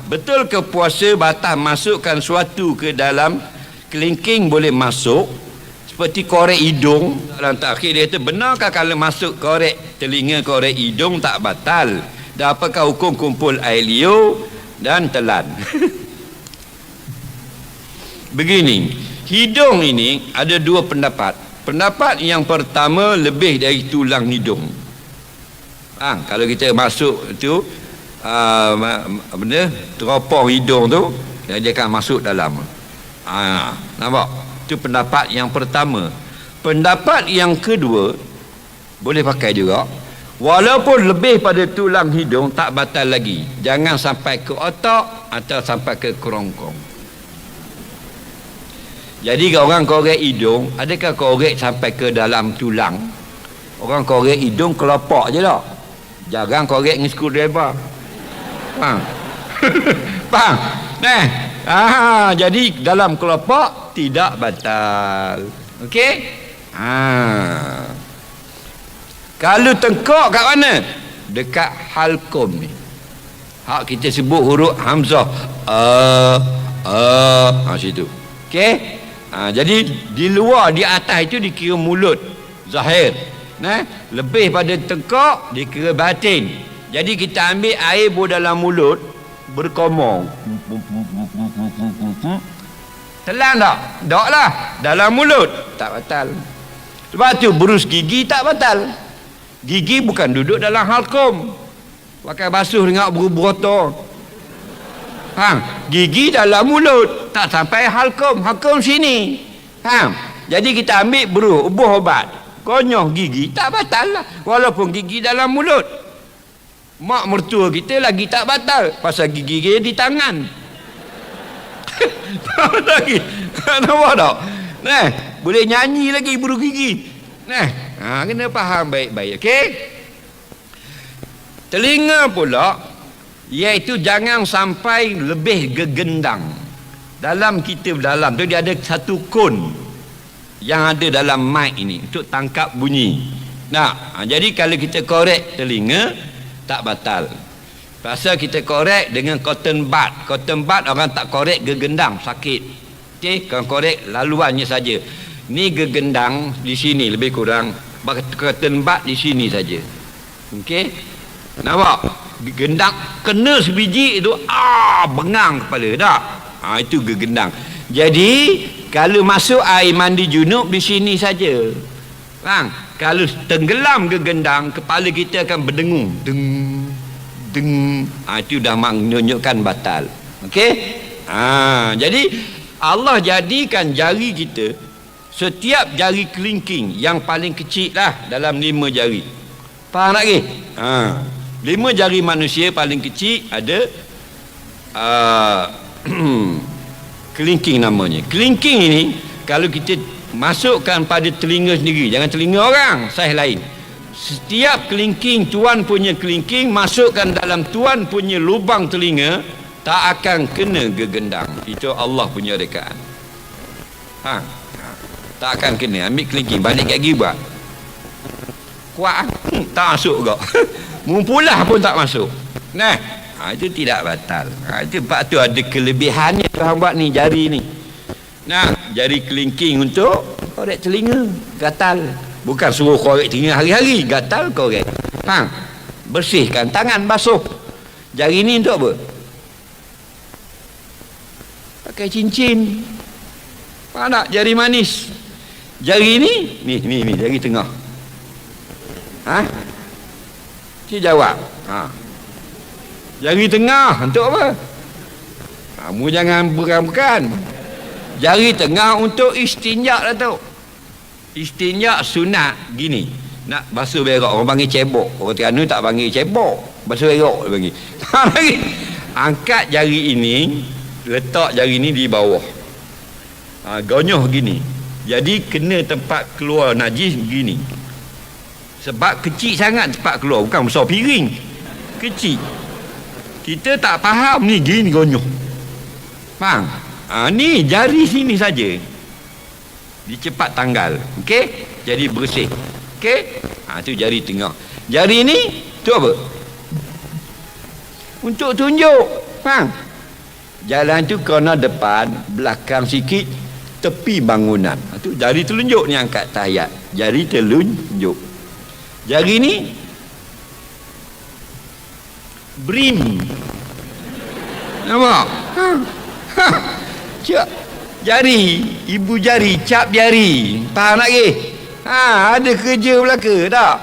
betul ke puasa batal masukkan suatu ke dalam kelingking boleh masuk, seperti korek hidung. Dalam takhir dia kata, benarkah kalau masuk korek telinga, korek hidung tak batal? Dan apakah hukum kumpul air liur dan telan? Begini, hidung ini ada dua pendapat. Pendapat yang pertama, lebih dari tulang hidung. Kalau kita masuk tu benda teropong hidung tu, dia akan masuk dalam. Nampak? Itu pendapat yang pertama. Pendapat yang kedua, boleh pakai juga. Walaupun lebih pada tulang hidung, tak batal lagi. Jangan sampai ke otak atau sampai ke kerongkong. Jadi kalau orang korek hidung, adakah korek sampai ke dalam tulang? Orang korek hidung kelopak je lah. Jarang korek dengan screwdriver. Faham? Faham? Jadi dalam kelopak tidak batal. Okey? Kalau tengkok kat mana? Dekat halkum ni. Hak kita sebut huruf hamzah. Situ. Okey? Jadi di luar, di atas itu dikira mulut zahir. Lebih pada tengkok dikira batin. Jadi kita ambil air dalam mulut, berkomong. Telan tak? Tak lah. Dalam mulut tak batal. Sebab tu berus gigi tak batal. Gigi bukan duduk dalam halkum. Pakai basuh dengan berotor. Gigi dalam mulut, tak sampai halkum. Halkum sini. Jadi kita ambil buah obat, konyoh gigi, tak batal lah. Walaupun gigi dalam mulut. Mak mertua kita lagi tak batal, pasal gigi dia di tangan. Lagi nampak tak? Boleh nyanyi lagi buru gigi. Kena faham baik-baik. Okey? Telinga pula, iaitu jangan sampai lebih gegendang. Dalam kita dalam tu dia ada satu kon yang ada dalam mic ini untuk tangkap bunyi. Jadi kalau kita korek telinga tak batal. Pasal kita korek dengan cotton bud. Cotton bud orang tak korek gegendang, sakit. Okey, kan korek laluannya saja. Ni gegendang di sini lebih kurang. Cotton bud di sini saja. Okey? Nampak? Gegendang kena sebiji itu bengang kepala tak? Itu gegendang. Jadi kalau masuk air mandi junub di sini saja. Kalau tenggelam gegendang, kepala kita akan berdengung. Deng deng. Itu dah menunjukkan batal. Okey? Jadi Allah jadikan jari kita, setiap jari kelingking yang paling kecil lah dalam 5 jari. Faham tak lagi? 5 jari manusia paling kecil ada kelingking namanya. Kelingking ini kalau kita masukkan pada telinga sendiri, jangan telinga orang, saiz lain. Setiap kelingking, tuan punya kelingking, masukkan dalam tuan punya lubang telinga, tak akan kena gegendang. Itu Allah punya rekaan. Tak akan kena. Ambil kelingking, balik kat gibah. Kuat tak masuk kau. Mumpulah pun tak masuk. Itu tidak batal. Itu sebab tu ada kelebihannya Tuhan buat ni jari ni. Jari kelingking untuk korek telinga, gatal. Bukan suruh korek telinga hari-hari, gatal korek. Bersihkan tangan, basuh. Jari ni untuk apa? Pakai cincin. Faham tak? Jari manis. Jari ni, ni jari tengah. Cik jawab. Jari tengah untuk apa? Kamu jangan bukan. Jari tengah untuk istinja lah tu. Istinja sunat gini. Nak basuh berak, orang panggil cebok. Orang Terengganu tak panggil cebok, basuh berak dia panggil. Angkat jari ini, letak jari ini di bawah. Gonyoh gini. Jadi kena tempat keluar najis gini. Sebab kecil sangat tempat keluar, bukan besar piring. Kecil. Kita tak faham ni gini gonyoh. Faham? Ni jari sini saja. Dicepat tanggal. Okey? Jadi bersih. Okey? Tu jari tengah. Jari ni tu apa? Untuk tunjuk. Faham? Jalan tu kena depan, belakang sikit, tepi bangunan. Tu jari telunjuk ni angkat tahiyat. Jari telunjuk. Jari ni brim. Nampak? Cak jari, ibu jari, cap jari. Faham lagi? Ada kerja belaka tak?